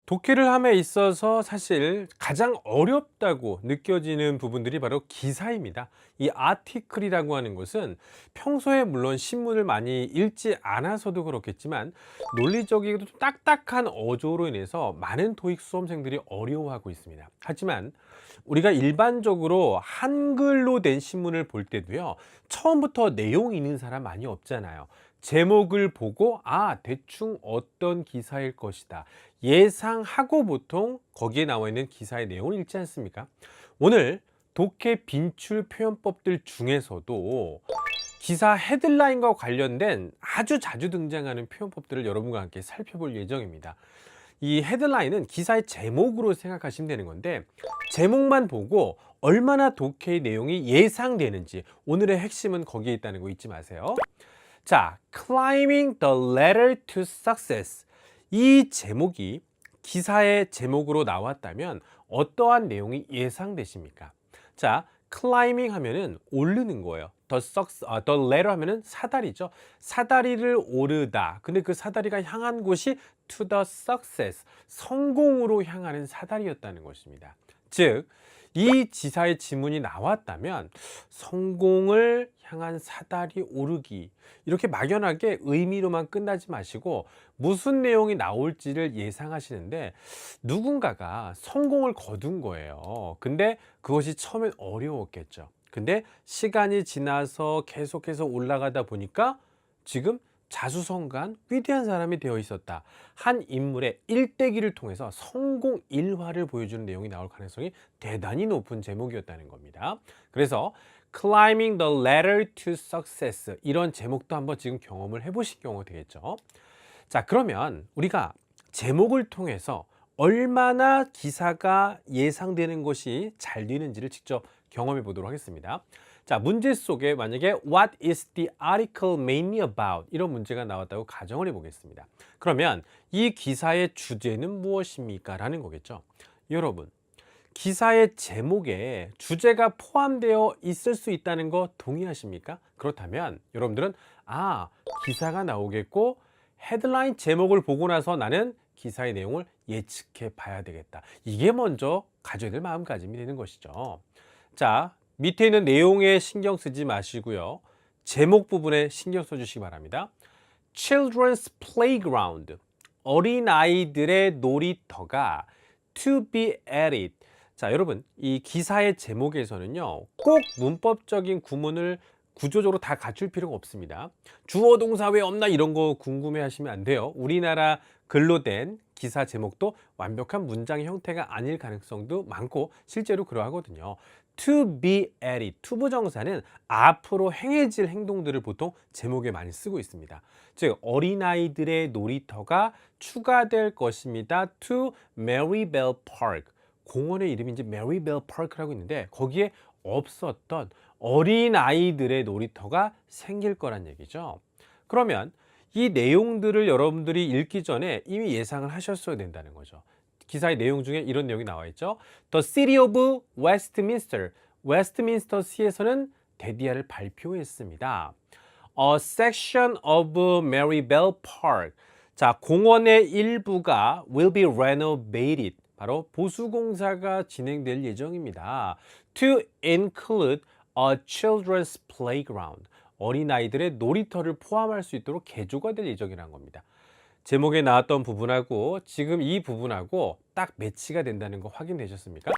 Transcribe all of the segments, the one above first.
독해를 함에 있어서 사실 가장 어렵다고 느껴지는 부분들이 바로 기사입니다. 이 아티클이라고 하는 것은 평소에 물론 신문을 많이 읽지 않아서도 그렇겠지만 논리적이고 좀 딱딱한 어조로 인해서 많은 토익 수험생들이 어려워하고 있습니다. 하지만 우리가 일반적으로 한글로 된 신문을 볼 때도요, 처음부터 내용 있는 사람 많이 없잖아요. 제목을 보고 대충 어떤 기사일 것이다 예상하고 보통 거기에 나와 있는 기사의 내용을 읽지 않습니까? 오늘 독해 빈출 표현법들 중에서도 기사 헤드라인과 관련된 아주 자주 등장하는 표현법들을 여러분과 함께 살펴볼 예정입니다. 이 헤드라인은 기사의 제목으로 생각하시면 되는 건데, 제목만 보고 얼마나 독해의 내용이 예상되는지, 오늘의 핵심은 거기에 있다는 거 잊지 마세요. 자, Climbing the Ladder to Success. 이 제목이 기사의 제목으로 나왔다면 어떠한 내용이 예상되십니까? 자, climbing 하면은 오르는 거예요. the ladder 하면은 사다리죠. 사다리를 오르다. 근데 그 사다리가 향한 곳이 to the success, 성공으로 향하는 사다리였다는 것입니다. 즉, 이 지사의 지문이 나왔다면 성공을 향한 사다리 오르기, 이렇게 막연하게 의미로만 끝나지 마시고 무슨 내용이 나올지를 예상하시는데, 누군가가 성공을 거둔 거예요. 근데 그것이 처음엔 어려웠겠죠. 근데 시간이 지나서 계속해서 올라가다 보니까 지금 자수성가한 위대한 사람이 되어 있었다. 한 인물의 일대기를 통해서 성공 일화를 보여주는 내용이 나올 가능성이 대단히 높은 제목이었다는 겁니다. 그래서 Climbing the Ladder to Success, 이런 제목도 한번 지금 경험을 해보실 경우가 되겠죠. 자, 그러면 우리가 제목을 통해서 얼마나 기사가 예상되는 것이 잘 되는지를 직접 경험해 보도록 하겠습니다. 자, 문제 속에 만약에 What is the article mainly about? 이런 문제가 나왔다고 가정을 해보겠습니다. 그러면 이 기사의 주제는 무엇입니까? 라는 거겠죠. 여러분, 기사의 제목에 주제가 포함되어 있을 수 있다는 거 동의하십니까? 그렇다면 여러분들은 기사가 나오겠고 헤드라인 제목을 보고 나서 나는 기사의 내용을 예측해 봐야 되겠다. 이게 먼저 가져야 될 마음가짐이 되는 것이죠. 자, 밑에 있는 내용에 신경 쓰지 마시고요. 제목 부분에 신경 써주시기 바랍니다. Children's playground, 어린아이들의 놀이터가 to be added. 자, 여러분, 이 기사의 제목에서는요, 꼭 문법적인 구문을 구조적으로 다 갖출 필요가 없습니다. 주어 동사 왜 없나 이런 거 궁금해 하시면 안 돼요. 우리나라 글로 된 기사 제목도 완벽한 문장 형태가 아닐 가능성도 많고 실제로 그러하거든요. to be added, 투부정사는 앞으로 행해질 행동들을 보통 제목에 많이 쓰고 있습니다. 즉, 어린아이들의 놀이터가 추가될 것입니다. to Marybelle Park, 공원의 이름이 이제 메리벨 파크라고 있는데 거기에 없었던 어린아이들의 놀이터가 생길 거란 얘기죠. 그러면 이 내용들을 여러분들이 읽기 전에 이미 예상을 하셨어야 된다는 거죠. 기사의 내용 중에 이런 내용이 나와 있죠. The City of Westminster, 웨스트민스터시에서는 데디아를 발표했습니다. A section of Marybelle Park, 자, 공원의 일부가 will be renovated, 바로 보수공사가 진행될 예정입니다. To include a children's playground, 어린아이들의 놀이터를 포함할 수 있도록 개조가 될 예정이라는 겁니다. 제목에 나왔던 부분하고 지금 이 부분하고 딱 매치가 된다는 거 확인되셨습니까?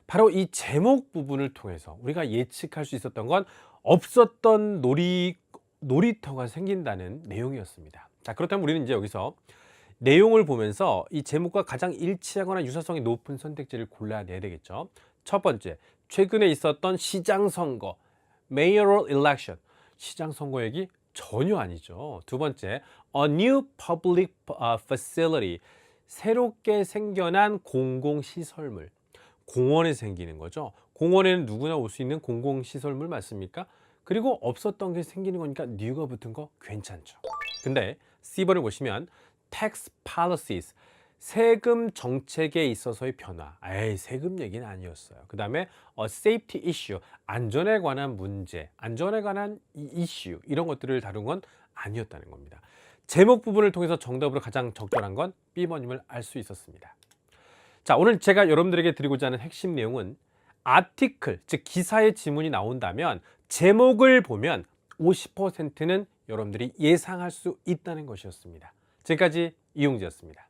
바로 이 제목 부분을 통해서 우리가 예측할 수 있었던 건 없었던 놀이터가 생긴다는 내용이었습니다. 자, 그렇다면 우리는 이제 여기서 내용을 보면서 이 제목과 가장 일치하거나 유사성이 높은 선택지를 골라내야 되겠죠. 첫 번째, 최근에 있었던 시장 선거, mayoral election, 시장 선거 얘기 전혀 아니죠. 두 번째, a new public facility, 새롭게 생겨난 공공시설물, 공원에 생기는 거죠. 공원에는 누구나 올 수 있는 공공시설물 맞습니까? 그리고 없었던 게 생기는 거니까 new가 붙은 거 괜찮죠. 근데 C번을 보시면 tax policies, 세금 정책에 있어서의 변화. 세금 얘기는 아니었어요. 그 다음에 safety issue, 안전에 관한 문제, 안전에 관한 이슈, 이런 것들을 다룬 건 아니었다는 겁니다. 제목 부분을 통해서 정답으로 가장 적절한 건 B번임을 알 수 있었습니다. 자, 오늘 제가 여러분들에게 드리고자 하는 핵심 내용은 아티클, 즉 기사의 지문이 나온다면 제목을 보면 50%는 여러분들이 예상할 수 있다는 것이었습니다. 지금까지 이용재였습니다.